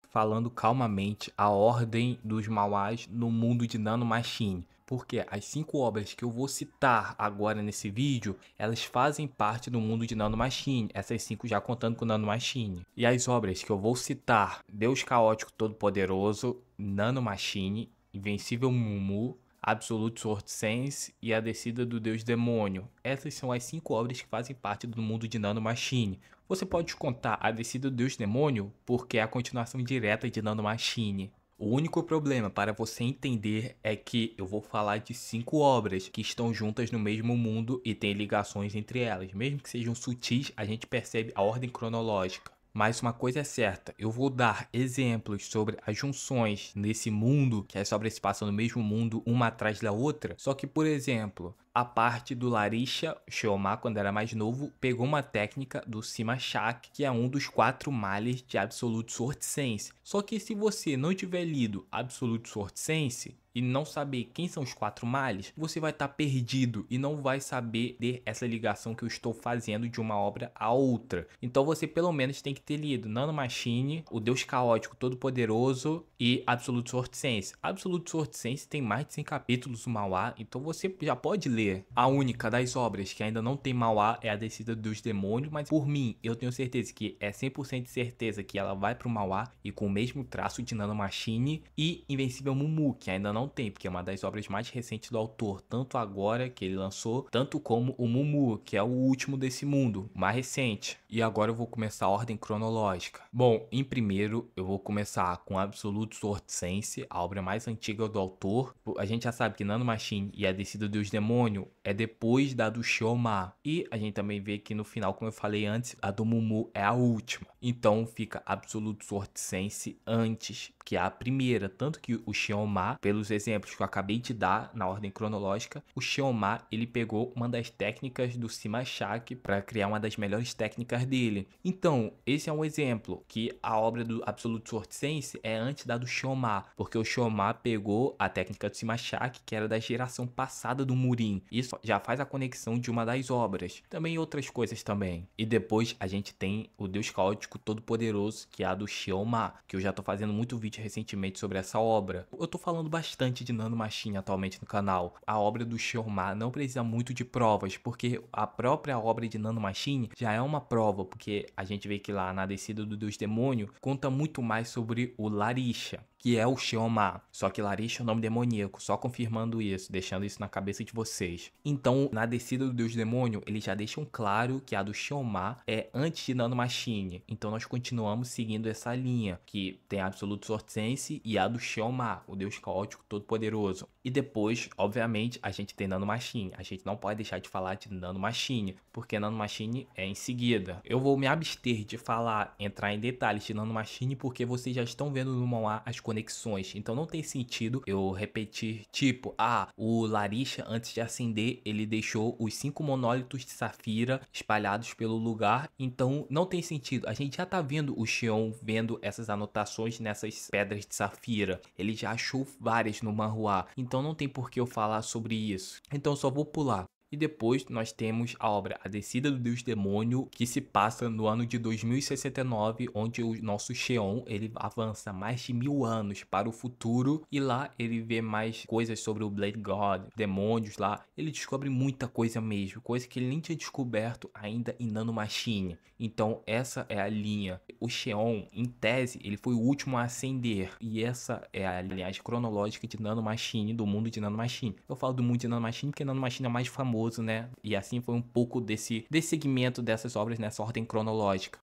falando calmamente a ordem dos Mauás no mundo de Nanomachine. Porque as 5 obras que eu vou citar agora nesse vídeo, elas fazem parte do mundo de Nanomachine. Essas 5 já contando com Nanomachine. E as obras que eu vou citar, Deus Caótico Todo-Poderoso, Nanomachine, Invencível Mumu, Absolute Sword Sense e A Descida do Deus Demônio. Essas são as 5 obras que fazem parte do mundo de Nanomachine. Você pode contar A Descida do Deus Demônio porque é a continuação direta de Nanomachine. O único problema para você entender é que eu vou falar de 5 obras que estão juntas no mesmo mundo e têm ligações entre elas. Mesmo que sejam sutis, a gente percebe a ordem cronológica. Mas uma coisa é certa, eu vou dar exemplos sobre as junções nesse mundo, que as obras se passam no mesmo mundo, uma atrás da outra. Só que, por exemplo, a parte do Larisha Sheomar, quando era mais novo, pegou uma técnica do Sima Shak, que é um dos 4 males de Absolute Sword Sense. Só que se você não tiver lido Absolute Sword Sense e não saber quem são os 4 males, você vai estar perdido e não vai saber de essa ligação que eu estou fazendo de uma obra a outra. Então você pelo menos tem que ter lido Nanomachine, o Deus Caótico Todo-Poderoso e Absolute Sword Sense. Absolute Sword Sense tem mais de 100 capítulos do Mauá, então você já pode ler. A única das obras que ainda não tem Mauá é A Descida dos Demônios, mas por mim, eu tenho certeza que é 100% de certeza que ela vai pro Mauá e com o mesmo traço de Nanomachine, e Invencível Mumu, que ainda não tem, porque é uma das obras mais recentes do autor, tanto agora que ele lançou, tanto como o Mumu, que é o último desse mundo, mais recente. E agora eu vou começar a ordem cronológica. Bom, em primeiro eu vou começar com Absolute Sword Sense, a obra mais antiga do autor. A gente já sabe que Nanomachine e A Descida dos Demônios é depois da do Sheomar. E a gente também vê que no final, como eu falei antes, a do Mumu é a última. Então fica Absolute Sword Sense antes, que é a primeira. Tanto que o Sheomar, pelos exemplos que eu acabei de dar na ordem cronológica, o Sheomar ele pegou uma das técnicas do Sima Shak para criar uma das melhores técnicas dele. Então, esse é um exemplo que a obra do Absolute Sword Sense é antes da do Sheomar, porque o Sheomar pegou a técnica do Sima Shak, que era da geração passada do Murin. Isso já faz a conexão de uma das obras. Também outras coisas também. E depois a gente tem o Deus Caótico Todo-Poderoso, que é a do Sheomar, que eu já tô fazendo muito vídeo recentemente sobre essa obra. Eu tô falando bastante de Nanomachine atualmente no canal. A obra do Sheomar não precisa muito de provas, porque a própria obra de Nanomachine já é uma prova, porque a gente vê que lá na Descida do Deus Demônio conta muito mais sobre o Larisha, que é o Sheomar. Só que Larisha é o nome demoníaco, só confirmando isso, deixando isso na cabeça de vocês. Então, na Descida do Deus Demônio, eles já deixam claro que a do Sheomar é antes de Nanomachine. Então nós continuamos seguindo essa linha, que tem a Absolute Sword Sense e a do Sheomar, o Deus Caótico Todo-Poderoso. E depois, obviamente, a gente tem Nanomachine. A gente não pode deixar de falar de Nanomachine, porque Nanomachine é em seguida. Eu vou me abster de falar, entrar em detalhes de Nanomachine, porque vocês já estão vendo no mangá as conexões. Então não tem sentido eu repetir, tipo, o Larisha, antes de acender, ele deixou os 5 monólitos de Safira espalhados pelo lugar. Então não tem sentido. A gente já tá vendo o Xion vendo essas anotações nessas pedras de Safira. Ele já achou várias no manhwa. Então não tem por que eu falar sobre isso. Então eu só vou pular. E depois nós temos a obra A Descida do Deus Demônio, que se passa no ano de 2069, onde o nosso Sheon ele avança mais de 1000 anos para o futuro, e lá ele vê mais coisas sobre o Blade God, demônios lá. Ele descobre muita coisa mesmo, coisa que ele nem tinha descoberto ainda em Nanomachine. Então essa é a linha. O Sheon, em tese, ele foi o último a ascender, e essa é a linhagem cronológica de Nanomachine, do mundo de Nanomachine. Eu falo do mundo de Nanomachine porque Nanomachine é mais famoso, né? E assim foi um pouco desse segmento dessas obras nessa ordem cronológica.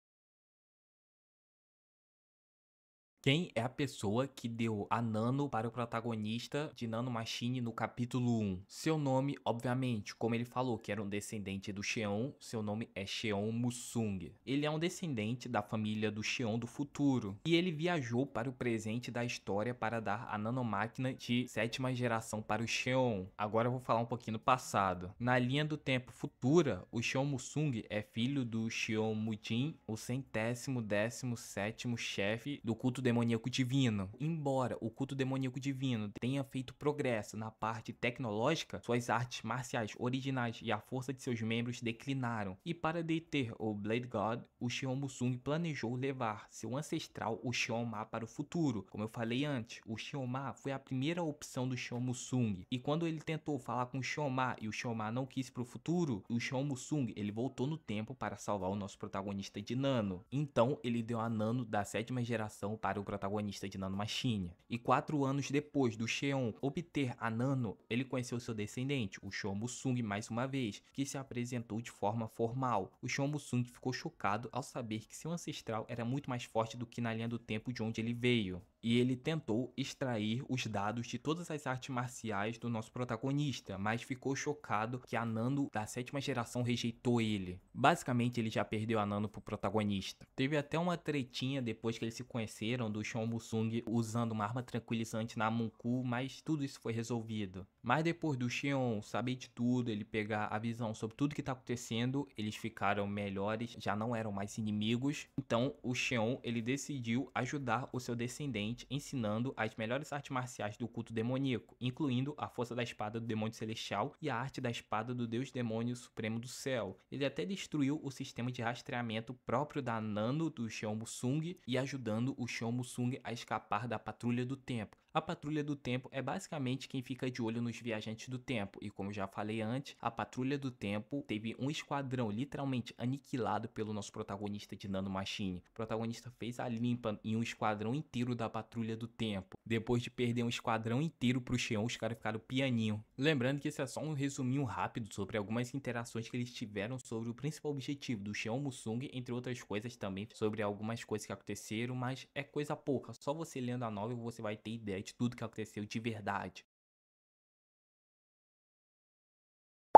Quem é a pessoa que deu a Nano para o protagonista de Nanomachine no capítulo 1? Seu nome, obviamente, como ele falou que era um descendente do Sheon, seu nome é Sheon Musung. Ele é um descendente da família do Sheon do futuro. E ele viajou para o presente da história para dar a nanomáquina de 7ª geração para o Sheon. Agora eu vou falar um pouquinho do passado. Na linha do tempo futura, o Sheon Musung é filho do Sheon Mujin, o 117º chefe do culto demoníaco demoníaco divino. Embora o culto demoníaco divino tenha feito progresso na parte tecnológica, suas artes marciais originais e a força de seus membros declinaram. E para deter o Blade God, o Xion Musung planejou levar seu ancestral, o Xion Ma, para o futuro. Como eu falei antes, o Xion Ma foi a primeira opção do Xion Musung. E quando ele tentou falar com o Xion Ma e o Xion Ma não quis para o futuro, o Xion Musung ele voltou no tempo para salvar o nosso protagonista de Nano. Então ele deu a Nano da 7ª geração para o protagonista de Nano Machine. E 4 anos depois do Xion obter a Nano, ele conheceu seu descendente, o Xion Musung, mais uma vez, que se apresentou de forma formal. O Xion Musung ficou chocado ao saber que seu ancestral era muito mais forte do que na linha do tempo de onde ele veio. E ele tentou extrair os dados de todas as artes marciais do nosso protagonista, mas ficou chocado que a Nano da 7ª geração rejeitou ele. Basicamente, ele já perdeu a Nano pro protagonista. Teve até uma tretinha depois que eles se conheceram do Xion Musung usando uma arma tranquilizante na Monku, mas tudo isso foi resolvido. Mas depois do Xion saber de tudo, ele pegar a visão sobre tudo que tá acontecendo, eles ficaram melhores, já não eram mais inimigos. Então o Xion ele decidiu ajudar o seu descendente, ensinando as melhores artes marciais do culto demoníaco, incluindo a força da espada do demônio celestial e a arte da espada do deus demônio supremo do céu. Ele até destruiu o sistema de rastreamento próprio da Nano do Xion Musung e ajudando o Xion Musung a escapar da Patrulha do Tempo. A Patrulha do Tempo é basicamente quem fica de olho nos viajantes do tempo, e como já falei antes, a Patrulha do Tempo teve um esquadrão literalmente aniquilado pelo nosso protagonista de Nano Machine. O protagonista fez a limpa em um esquadrão inteiro da Patrulha do Tempo. Depois de perder um esquadrão inteiro pro Xion, os caras ficaram pianinho. Lembrando que esse é só um resuminho rápido sobre algumas interações que eles tiveram sobre o principal objetivo do Xion Musung, entre outras coisas também sobre algumas coisas que aconteceram, mas é coisa pouca. Só você lendo a novel você vai ter ideia de tudo que aconteceu de verdade.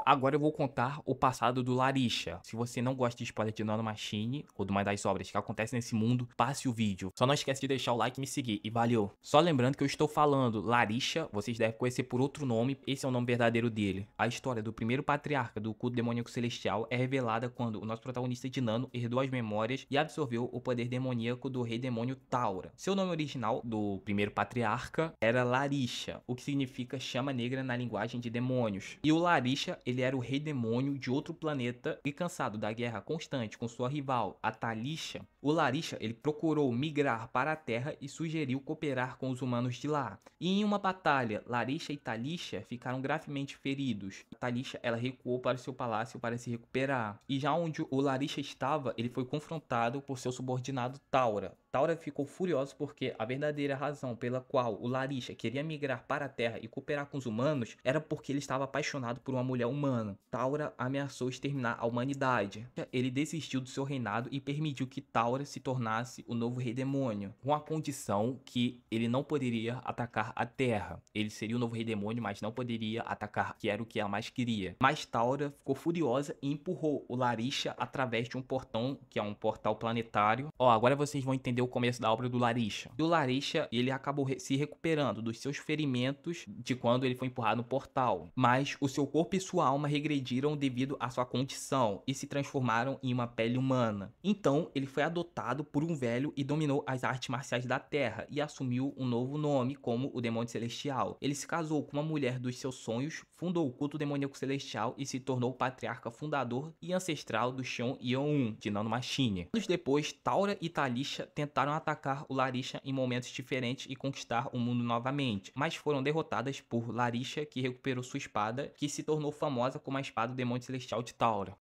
Agora eu vou contar o passado do Larisha. Se você não gosta de spoiler de Nano Machine ou de uma das obras que acontecem nesse mundo, passe o vídeo. Só não esquece de deixar o like e me seguir. E valeu! Só lembrando que eu estou falando Larisha, vocês devem conhecer por outro nome, esse é o nome verdadeiro dele. A história do primeiro patriarca do culto demoníaco celestial é revelada quando o nosso protagonista de Nano herdou as memórias e absorveu o poder demoníaco do rei demônio Taura. Seu nome original do primeiro patriarca era Larisha, o que significa chama negra na linguagem de demônios. E o Larisha, ele era o rei demônio de outro planeta e cansado da guerra constante com sua rival, a Talisha, o Larisha ele procurou migrar para a Terra e sugeriu cooperar com os humanos de lá. E em uma batalha, Larisha e Talisha ficaram gravemente feridos. Talisha ela recuou para o seu palácio para se recuperar. E já onde o Larisha estava, ele foi confrontado por seu subordinado Taura. Taura ficou furioso porque a verdadeira razão pela qual o Larisha queria migrar para a Terra e cooperar com os humanos era porque ele estava apaixonado por uma mulher humana. Taura ameaçou exterminar a humanidade. Ele desistiu do seu reinado e permitiu que Taura se tornasse o novo rei demônio, com a condição que ele não poderia atacar a Terra. Ele seria o novo rei demônio, mas não poderia atacar, que era o que ela mais queria. Mas Taura ficou furiosa e empurrou o Larisha através de um portão, que é um portal planetário. Ó, agora vocês vão entender o começo da obra do Larisha. E o Larisha, ele acabou se recuperando dos seus ferimentos de quando ele foi empurrado no portal. Mas o seu corpo e sua alma regrediram devido à sua condição e se transformaram em uma pele humana. Então, ele foi adotado por um velho e dominou as artes marciais da Terra e assumiu um novo nome como o Demônio Celestial. Ele se casou com uma mulher dos seus sonhos, fundou o culto demoníaco celestial e se tornou o patriarca fundador e ancestral do Xion Yeon-un, de Nano Machine. Anos depois, Taura e Talisha tentaram atacar o Larisha em momentos diferentes e conquistar o mundo novamente, mas foram derrotadas por Larisha, que recuperou sua espada, que se tornou famosa como a espada do Demônio Celestial de Taura.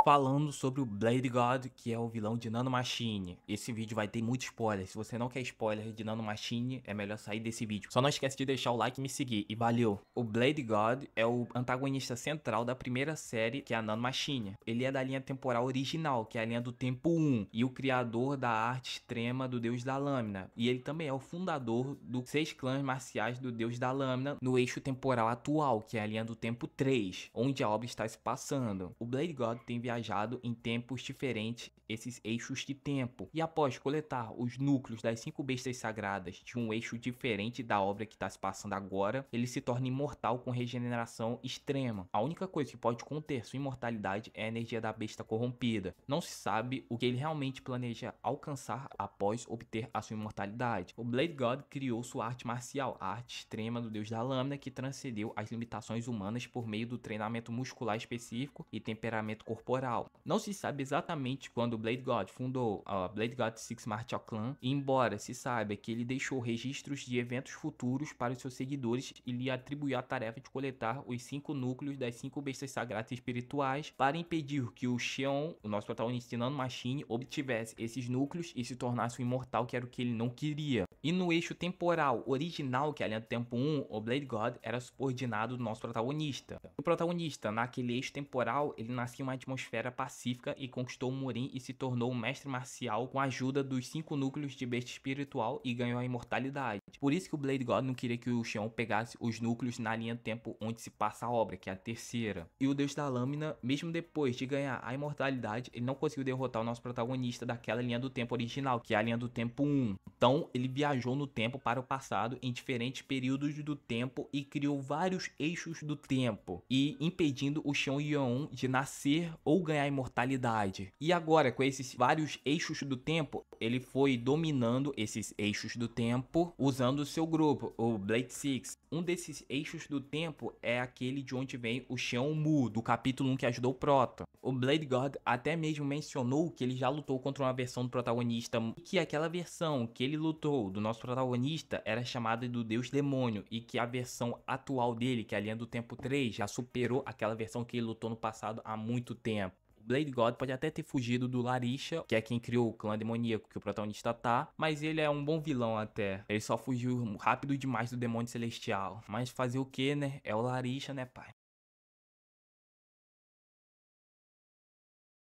Falando sobre o Blade God, que é o vilão de Nano Machine. Esse vídeo vai ter muito spoiler. Se você não quer spoiler de Nano Machine, é melhor sair desse vídeo. Só não esquece de deixar o like e me seguir. E valeu! O Blade God é o antagonista central da primeira série, que é a Nano Machine. Ele é da linha temporal original, que é a linha do Tempo 1. E o criador da arte extrema do Deus da Lâmina. E ele também é o fundador dos 6 clãs marciais do Deus da Lâmina no eixo temporal atual, que é a linha do Tempo 3, onde a obra está se passando. O Blade God tem viajado em tempos diferentes esses eixos de tempo. E após coletar os núcleos das 5 bestas sagradas de um eixo diferente da obra que está se passando agora, ele se torna imortal com regeneração extrema. A única coisa que pode conter sua imortalidade é a energia da besta corrompida. Não se sabe o que ele realmente planeja alcançar após obter a sua imortalidade. O Blade God criou sua arte marcial, a arte extrema do Deus da Lâmina, que transcendeu as limitações humanas por meio do treinamento muscular específico e temperamento corporal. Não se sabe exatamente quando o Blade God fundou a Blade God Six Martial Clan, embora se saiba que ele deixou registros de eventos futuros para os seus seguidores e lhe atribuiu a tarefa de coletar os 5 núcleos das 5 bestas sagradas espirituais para impedir que o Xion, o nosso protagonista de Nanomachine, obtivesse esses núcleos e se tornasse um imortal, que era o que ele não queria. E no eixo temporal original, que é a linha do tempo 1, o Blade God era subordinado do nosso protagonista. O protagonista, naquele eixo temporal, ele nasceu em uma atmosfera pacífica e conquistou o Murin e se tornou um mestre marcial com a ajuda dos 5 núcleos de besta espiritual e ganhou a imortalidade. Por isso que o Blade God não queria que o Xion pegasse os núcleos na linha do tempo onde se passa a obra, que é a terceira. E o Deus da Lâmina, mesmo depois de ganhar a imortalidade, ele não conseguiu derrotar o nosso protagonista daquela linha do tempo original, que é a linha do tempo 1. Então, ele viajou no tempo para o passado em diferentes períodos do tempo e criou vários eixos do tempo, e impedindo o Xion Yuan de nascer ou ganhar imortalidade. E agora, com esses vários eixos do tempo, ele foi dominando esses eixos do tempo usando o seu grupo, o Blade Six. Um desses eixos do tempo é aquele de onde vem o Xion Mu, do capítulo 1 que ajudou o Prota. O Blade God até mesmo mencionou que ele já lutou contra uma versão do protagonista, e que aquela versão que ele lutou do nosso protagonista era chamada do Deus Demônio, e que a versão atual dele, que é a linha do tempo 3, já superou aquela versão que ele lutou no passado há muito tempo. O Blade God pode até ter fugido do Larisha, que é quem criou o clã demoníaco que o protagonista tá, mas ele é um bom vilão até. Ele só fugiu rápido demais do demônio celestial. Mas fazer o que, né? É o Larisha, né, pai?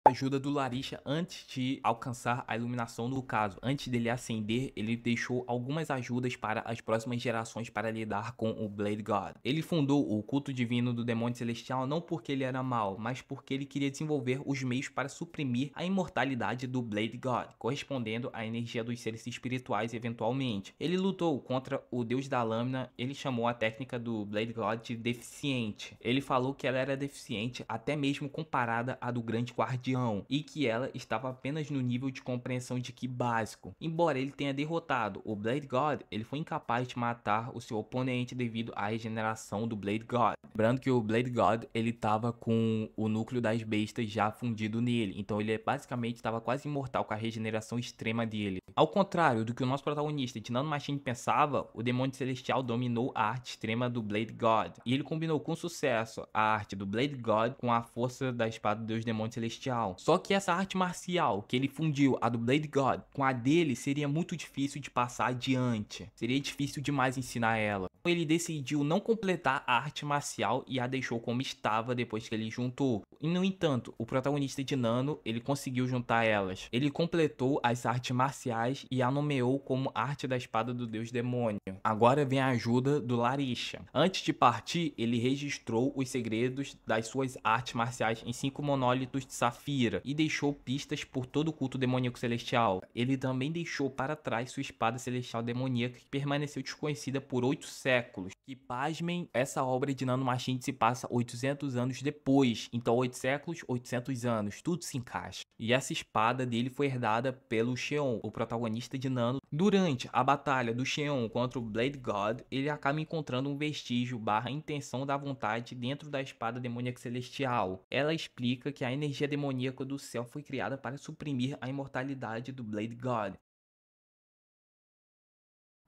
Ajuda do Larisha antes de alcançar a iluminação. No caso, antes dele ascender, ele deixou algumas ajudas para as próximas gerações para lidar com o Blade God. Ele fundou o culto divino do demônio celestial não porque ele era mau, mas porque ele queria desenvolver os meios para suprimir a imortalidade do Blade God, correspondendo à energia dos seres espirituais eventualmente. Ele lutou contra o Deus da Lâmina. Ele chamou a técnica do Blade God de deficiente. Ele falou que ela era deficiente até mesmo comparada à do Grande Guardião, e que ela estava apenas no nível de compreensão de Ki básico. Embora ele tenha derrotado o Blade God, ele foi incapaz de matar o seu oponente devido à regeneração do Blade God. Lembrando que o Blade God, ele estava com o núcleo das bestas já fundido nele, então ele basicamente estava quase imortal com a regeneração extrema dele. Ao contrário do que o nosso protagonista de Nanomachine pensava, o demônio celestial dominou a arte extrema do Blade God, e ele combinou com sucesso a arte do Blade God com a força da espada do Deus Demônio Celestial. Só que essa arte marcial que ele fundiu, a do Blade God, com a dele, seria muito difícil de passar adiante. Seria difícil demais ensinar ela. Ele decidiu não completar a arte marcial e a deixou como estava depois que ele juntou. E no entanto, o protagonista de Nano, ele conseguiu juntar elas. Ele completou as artes marciais e a nomeou como arte da espada do Deus Demônio. Agora vem a ajuda do Larisha. Antes de partir, ele registrou os segredos das suas artes marciais em 5 monólitos de safira e deixou pistas por todo o culto demoníaco celestial. Ele também deixou para trás sua espada celestial demoníaca, que permaneceu desconhecida por 8 séculos. E pasmem, essa obra de Nanomachine se passa 800 anos depois. Então 8 séculos, 800 anos, tudo se encaixa. E essa espada dele foi herdada pelo Xion, o protagonista de Nano. Durante a batalha do Xion contra o Blade God, ele acaba encontrando um vestígio / intenção da vontade dentro da espada demoníaca celestial. Ela explica que a energia demoníaca do céu foi criada para suprimir a imortalidade do Blade God.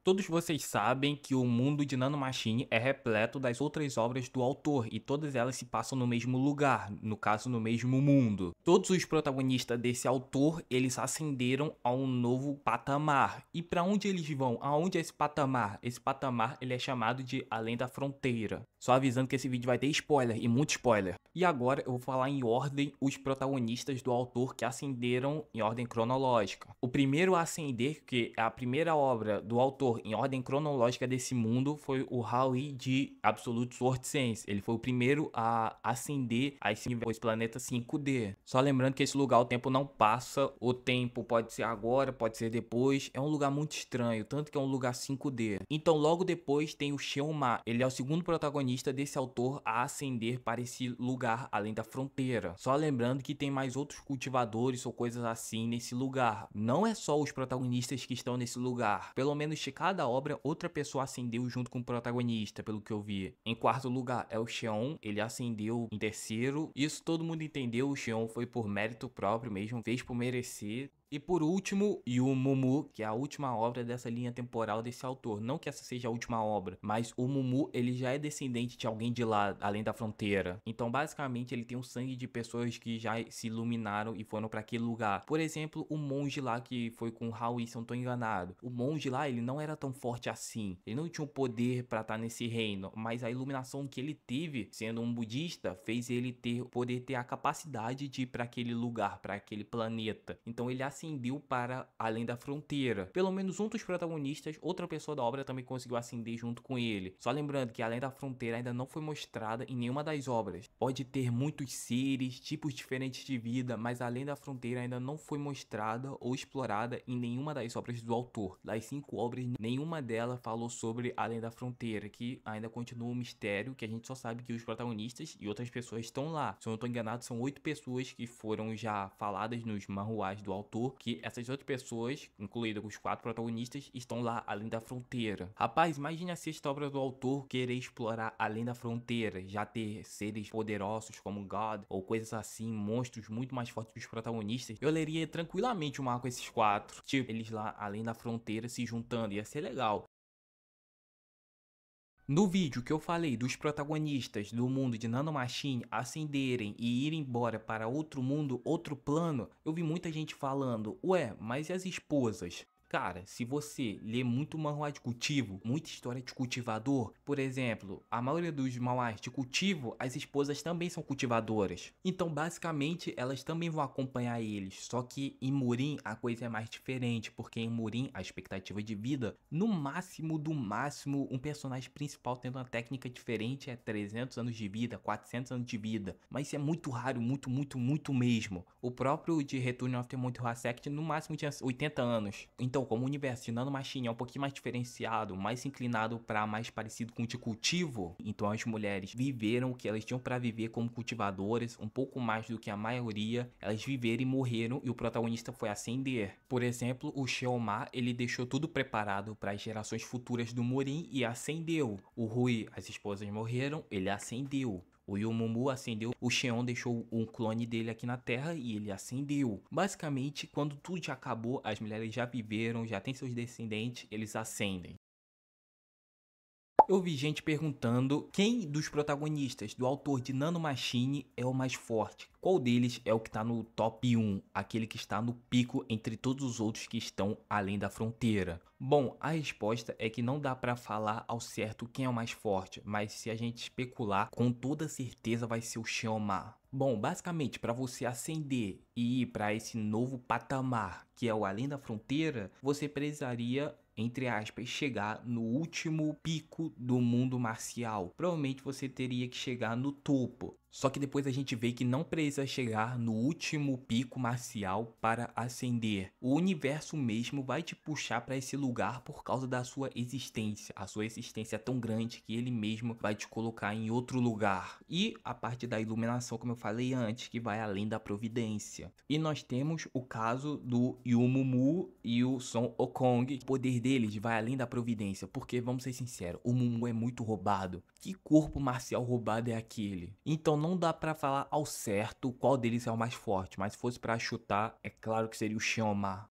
Todos vocês sabem que o mundo de Nanomachine é repleto das outras obras do autor, e todas elas se passam no mesmo lugar, no caso no mesmo mundo. Todos os protagonistas desse autor, eles ascenderam a um novo patamar. E para onde eles vão? Aonde é esse patamar? Esse patamar ele é chamado de Além da Fronteira. Só avisando que esse vídeo vai ter spoiler, e muito spoiler. E agora eu vou falar em ordem os protagonistas do autor que ascenderam em ordem cronológica. O primeiro a ascender, que é a primeira obra do autor autor, em ordem cronológica desse mundo, foi o Howie de Absolute Sword Sense. Ele foi o primeiro a ascender a esse planeta 5D. Só lembrando que esse lugar o tempo não passa, o tempo pode ser agora, pode ser depois. É um lugar muito estranho, tanto que é um lugar 5D. Então logo depois tem o Xion-Ma. Ele é o segundo protagonista desse autor a ascender para esse lugar além da fronteira. Só lembrando que tem mais outros cultivadores ou coisas assim nesse lugar. Não é só os protagonistas que estão nesse lugar. Pelo menos de cada obra, outra pessoa ascendeu junto com o protagonista, pelo que eu vi. Em quarto lugar é o Xion, ele ascendeu em terceiro. Isso todo mundo entendeu, o Xion foi por mérito próprio mesmo, fez por merecer. E por último, Yu Mumu, que é a última obra dessa linha temporal desse autor. Não que essa seja a última obra, mas o Mumu, ele já é descendente de alguém de lá, além da fronteira. Então, basicamente, ele tem o sangue de pessoas que já se iluminaram e foram para aquele lugar. Por exemplo, o monge lá que foi com o Howie, se eu não tô enganado. O monge lá, ele não era tão forte assim. Ele não tinha o poder para estar nesse reino, mas a iluminação que ele teve, sendo um budista, fez ele poder ter a capacidade de ir para aquele lugar, para aquele planeta. Então, ele ascendeu para além da fronteira. Pelo menos um dos protagonistas, outra pessoa da obra também conseguiu ascender junto com ele. Só lembrando que além da fronteira ainda não foi mostrada em nenhuma das obras. Pode ter muitos seres, tipos diferentes de vida, mas além da fronteira ainda não foi mostrada ou explorada em nenhuma das obras do autor. Das 5 obras, nenhuma delas falou sobre além da fronteira, que ainda continua um mistério, que a gente só sabe que os protagonistas e outras pessoas estão lá. Se eu não estou enganado, são 8 pessoas que foram já faladas nos manhuás do autor, que essas outras pessoas, incluídas os 4 protagonistas, estão lá além da fronteira. Rapaz, imagine a sexta obra do autor querer explorar além da fronteira, já ter seres poderosos como God ou coisas assim, monstros muito mais fortes que os protagonistas. Eu leria tranquilamente um arco com esses 4, tipo, eles lá além da fronteira se juntando, ia ser legal. No vídeo que eu falei dos protagonistas do mundo de Nanomachine ascenderem e irem embora para outro mundo, outro plano, eu vi muita gente falando, ué, mas e as esposas? Cara, se você lê muito manhwa de cultivo, muita história de cultivador, por exemplo, a maioria dos manhwas de cultivo, as esposas também são cultivadoras. Então, basicamente, elas também vão acompanhar eles. Só que em Murin a coisa é mais diferente, porque em Murin a expectativa de vida, no máximo do máximo, um personagem principal tendo uma técnica diferente é 300 anos de vida, 400 anos de vida. Mas isso é muito raro, muito mesmo. O próprio de Return of the Monty Sect no máximo tinha 80 anos. Então, como o universo de Nanomachine é um pouquinho mais diferenciado, mais inclinado para mais parecido com o de cultivo, então as mulheres viveram o que elas tinham para viver como cultivadoras, um pouco mais do que a maioria, elas viveram e morreram e o protagonista foi ascender. Por exemplo, o Xion-Ma, ele deixou tudo preparado para as gerações futuras do Murin e ascendeu. O Rui, as esposas morreram, ele ascendeu. O Yu Mumu acendeu, o Xion deixou um clone dele aqui na Terra e ele acendeu. Basicamente, quando tudo já acabou, as mulheres já viveram, já tem seus descendentes, eles acendem. Eu vi gente perguntando quem dos protagonistas do autor de Nanomachine é o mais forte. Qual deles é o que está no top 1, aquele que está no pico entre todos os outros que estão além da fronteira? Bom, a resposta é que não dá para falar ao certo quem é o mais forte, mas se a gente especular, com toda certeza vai ser o Xion-Ma. Bom, basicamente, para você ascender e ir para esse novo patamar, que é o além da fronteira, você precisaria, entre aspas, chegar no último pico do mundo marcial. Provavelmente você teria que chegar no topo. Só que depois a gente vê que não precisa chegar no último pico marcial para ascender. O universo mesmo vai te puxar para esse lugar por causa da sua existência. A sua existência é tão grande que ele mesmo vai te colocar em outro lugar. E a parte da iluminação, como eu falei antes, que vai além da providência. E nós temos o caso do Yu Mumu e o Son Wukong. O poder deles vai além da providência, porque vamos ser sinceros, o Mumu é muito roubado. Que corpo marcial roubado é aquele? Então não dá pra falar ao certo qual deles é o mais forte, mas se fosse pra chutar, é claro que seria o Xion-Ma.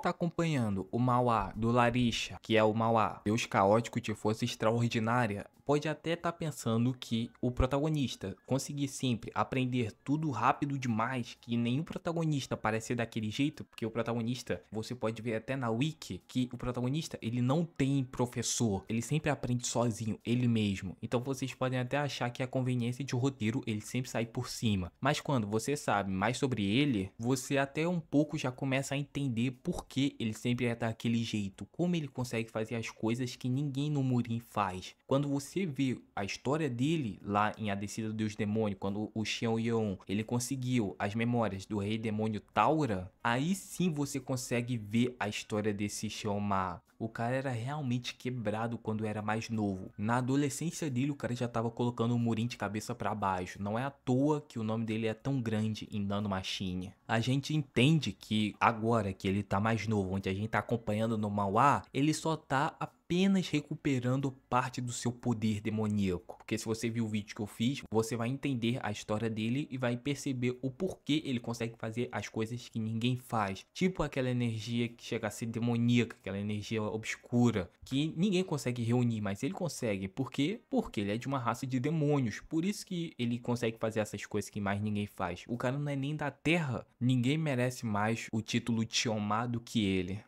Tá acompanhando o manhwa do Larisha, que é o manhwa Deus Caótico de Força Extraordinária, pode até estar pensando que o protagonista conseguir sempre aprender tudo rápido demais, que nenhum protagonista parece ser daquele jeito, porque o protagonista, você pode ver até na wiki, que o protagonista, ele não tem professor, ele sempre aprende sozinho, ele mesmo. Então vocês podem até achar que a conveniência de roteiro, ele sempre sai por cima. Mas quando você sabe mais sobre ele, você até um pouco já começa a entender por que ele sempre é daquele jeito. Como ele consegue fazer as coisas que ninguém no Murin faz. Quando você vê a história dele lá em A Descida dos Demônios, quando o Xiao Yeon, ele conseguiu as memórias do Rei Demônio Taura, aí sim você consegue ver a história desse Xiao Ma. O cara era realmente quebrado quando era mais novo. Na adolescência dele, o cara já tava colocando o Murin de cabeça para baixo. Não é à toa que o nome dele é tão grande em Nanomachine. A gente entende que agora que ele tá mais novo, onde a gente tá acompanhando no Mauá, ele só tá apenas recuperando parte do seu poder demoníaco. Porque se você viu o vídeo que eu fiz, você vai entender a história dele e vai perceber o porquê ele consegue fazer as coisas que ninguém faz. Tipo aquela energia que chega a ser demoníaca, aquela energia obscura, que ninguém consegue reunir, mas ele consegue. Por quê? Porque ele é de uma raça de demônios. Por isso que ele consegue fazer essas coisas que mais ninguém faz. O cara não é nem da Terra. Ninguém merece mais o título Tiamat do que ele.